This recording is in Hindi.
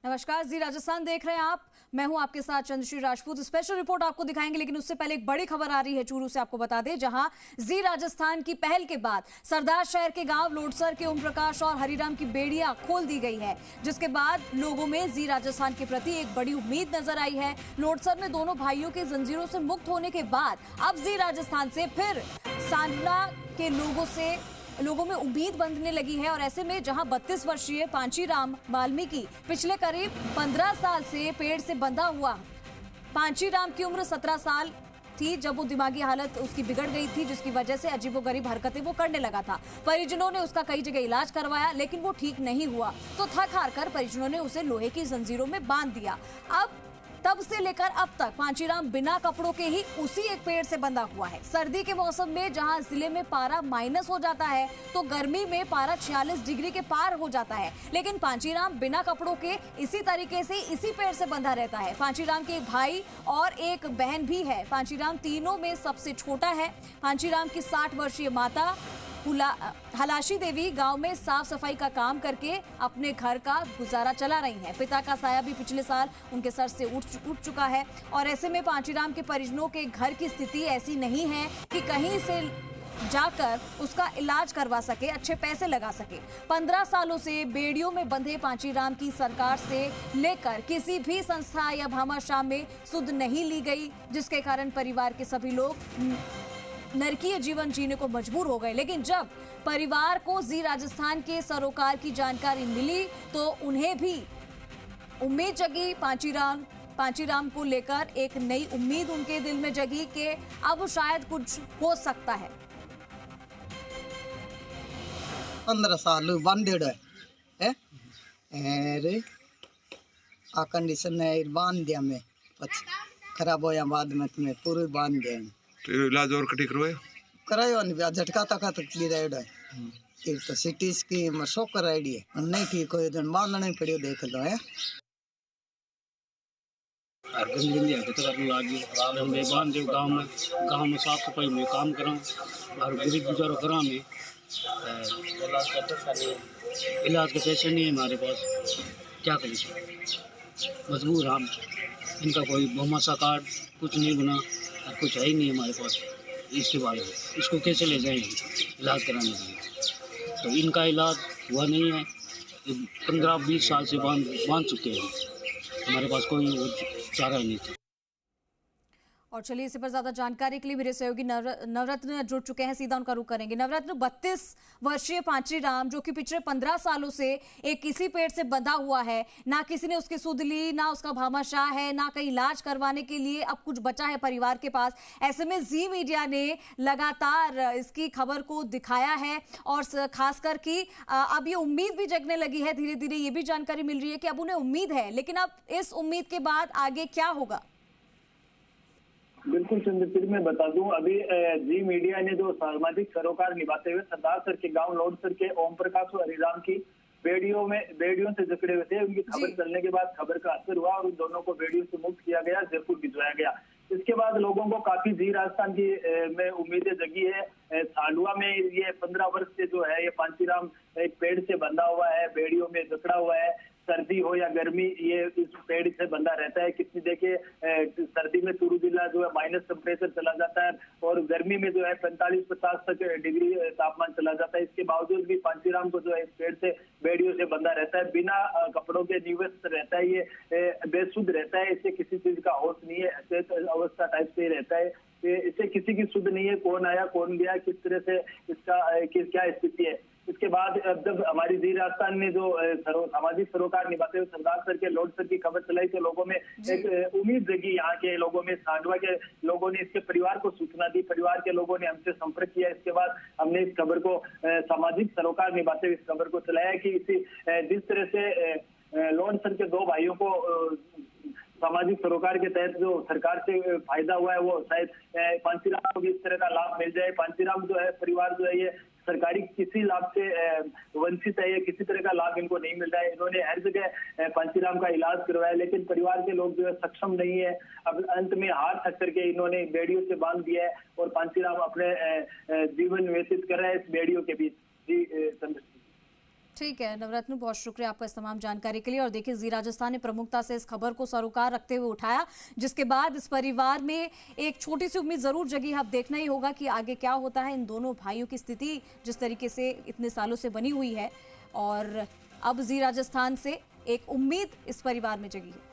नमस्कार, जी राजस्थान देख रहे हैं आप। मैं हूं आपके साथ चंद्रश्री राजपूत। स्पेशल रिपोर्ट आपको दिखाएंगे, लेकिन उससे पहले एक बड़ी खबर आ रही है चूरू से। आपको बता दें, जहां जी राजस्थान की पहल के बाद सरदार शहर के गांव लोडसर के ओम प्रकाश और हरिराम की बेड़ियां खोल दी गई है, जिसके बाद लोगों में जी राजस्थान के प्रति एक बड़ी उम्मीद नजर आई है। लोडसर में दोनों भाइयों के जंजीरों से मुक्त होने के बाद अब जी राजस्थान से फिर सांडला के लोगों में उम्मीद बंधने लगी है। और ऐसे में जहां 32 वर्षीय पांचीराम वाल्मीकि पिछले करीब 15 साल से पेड़ से बंधा हुआ, पांचीराम की उम्र 17 साल थी जब वो दिमागी हालत उसकी बिगड़ गई थी, जिसकी वजह से अजीबोगरीब हरकतें वो करने लगा था। परिजनों ने उसका कई जगह इलाज करवाया, लेकिन वो ठीक नहीं हुआ, तो थक हार कर परिजनों ने उसे लोहे की जंजीरों में बांध दिया। अब तब से लेकर अब तक पांचीराम बिना कपड़ों के ही उसी एक पेड़ से बंधा हुआ है। सर्दी के मौसम में जहां जिले में पारा माइनस हो जाता है, तो गर्मी में पारा 46 डिग्री के पार हो जाता है, लेकिन पांचीराम बिना कपड़ों के इसी तरीके से इसी पेड़ से बंधा रहता है। पांचीराम के एक भाई और एक बहन भी है। पांचीराम तीनों में सबसे छोटा है। पांचीराम की 60 वर्षीय माता हलाशी देवी गांव में साफ सफाई का काम करके अपने घर का गुजारा चला रही हैं। पिता का साया भी पिछले साल उनके सर से उठ चुका है। और ऐसे में पांचीराम के परिजनों के घर की स्थिति ऐसी नहीं है कि कहीं से जाकर उसका इलाज करवा सके, अच्छे पैसे लगा सके। 15 सालों से बेड़ियों में बंधे पांचीराम की सरकार से लेकर किसी भी संस्था या भामाशाह में सुध नहीं ली गई, जिसके कारण परिवार के सभी लोग नरकीय जीवन जीने को मजबूर हो गए। लेकिन जब परिवार को जी राजस्थान के सरोकार की जानकारी मिली, तो उन्हें भी उम्मीद जगी। पांचीराम को लेकर एक नई उम्मीद उनके दिल में जगी कि अब शायद कुछ हो सकता है। 15 साल बांधेड़ है रे आ कंडीशन है, बांध दिया मैं, खराब होया बाद में तुम्हें पूरी बांध दिया। तो इलाज और कटी करायो नहीं, झटका तक भी रहेड़ा है। फिर तो सिटी स्कीम शो कराई है, नहीं ठीक हो तो बांधना ही पड़ियो, देख लो है। गांव में साफ सफाई में काम करा और गरीब गुजारो करा में इलाज के पैसे नहीं है हमारे पास, क्या करें, मजबूर हम। इनका कोई भूमाशा कार्ड कुछ नहीं बना और कुछ है ही नहीं हमारे पास। इसके बारे में इसको कैसे ले जाएंगे इलाज कराने के लिए? तो इनका इलाज हुआ नहीं है। 15-20 साल से बांध चुके हैं, हमारे पास कोई चारा ही नहीं था। और चलिए, इसी पर ज्यादा जानकारी के लिए मेरे सहयोगी नवरत्न जुड़ चुके हैं, सीधा उनका रुख करेंगे। नवरत्न, 32 वर्षीय पांचीराम जो कि पिछले 15 सालों से एक किसी पेड़ से बंधा हुआ है, ना किसी ने उसकी सुध ली, ना उसका भामाशाह है, ना कहीं इलाज करवाने के लिए अब कुछ बचा है परिवार के पास। ऐसे में जी मीडिया ने लगातार इसकी खबर को दिखाया है और खासकर कि अब ये उम्मीद भी जगने लगी है। धीरे धीरे ये भी जानकारी मिल रही है कि अब उन्हें उम्मीद है, लेकिन अब इस उम्मीद के बाद आगे क्या होगा? बिल्कुल चंद्रपुर में बता दूं, अभी जी मीडिया ने जो सामाजिक सरोकार निभाते हुए सरदार सर के गांव लोडसर के ओम प्रकाश और हरिराम की बेड़ियों से जकड़े हुए थे, उनकी खबर चलने के बाद खबर का असर हुआ और उन दोनों को बेड़ियों से मुक्त किया गया, जयपुर भिजवाया गया। इसके बाद लोगों को काफी जी राजस्थान की में उम्मीदें जगी है। सांडुआ में ये 15 वर्ष से जो है ये पांचीराम एक पेड़ से बंधा हुआ है, बेड़ियों में जकड़ा हुआ है। सर्दी हो या गर्मी, ये इस पेड़ से बंधा रहता है। कितनी देखिए, सर्दी में चूरू जिला जो है माइनस टेम्परेचर चला जाता है और गर्मी में जो है 45-50 तक डिग्री तापमान चला जाता है। इसके बावजूद भी पांचीराम को जो है इस पेड़ से बेड़ियों से बंधा रहता है, बिना कपड़ों के निवस्त रहता है, ये बेसुध रहता है, इससे किसी चीज का होश नहीं है, अचेत अवस्था टाइप से रहता है। इससे किसी की सुध नहीं है, कौन आया कौन गया, किस तरह से इसका क्या स्थिति है। इसके बाद जब हमारी जी राजस्थान ने जो सामाजिक सरोकार निभाते हुए सरदार सर के लोडसर की खबर चलाई, तो लोगों में एक उम्मीद जगी। यहाँ के लोगों में, सांडवा के लोगों ने इसके परिवार को सूचना दी, परिवार के लोगों ने हमसे संपर्क किया। इसके बाद हमने इस खबर को सामाजिक सरोकार निभाते हुए इस खबर को चलाया कि जिस तरह से लोडसर के 2 भाइयों को सामाजिक सरोकार के तहत जो सरकार से फायदा हुआ है, वो शायद पांचीराम को भी इस तरह का लाभ मिल जाए। पांचीराम जो है परिवार जो है ये सरकारी किसी लाभ से वंचित है, ये किसी तरह का लाभ इनको नहीं मिल रहा है। इन्होंने हर जगह पांचीराम का इलाज करवाया, लेकिन परिवार के लोग जो है सक्षम नहीं है। अब अंत में हार थक करके इन्होंने बेड़ियों से बांध दिया है और पांचीराम अपने जीवन व्यतीत कर रहे हैं इस बेड़ियों के बीच। जी चंद्र। ठीक है नवरत्न, बहुत शुक्रिया आपका इस तमाम जानकारी के लिए। और देखिए जी राजस्थान ने प्रमुखता से इस खबर को सरोकार रखते हुए उठाया, जिसके बाद इस परिवार में एक छोटी सी उम्मीद जरूर जगी। अब देखना ही होगा कि आगे क्या होता है। इन दोनों भाइयों की स्थिति जिस तरीके से इतने सालों से बनी हुई है, और अब जी राजस्थान से एक उम्मीद इस परिवार में जगी है।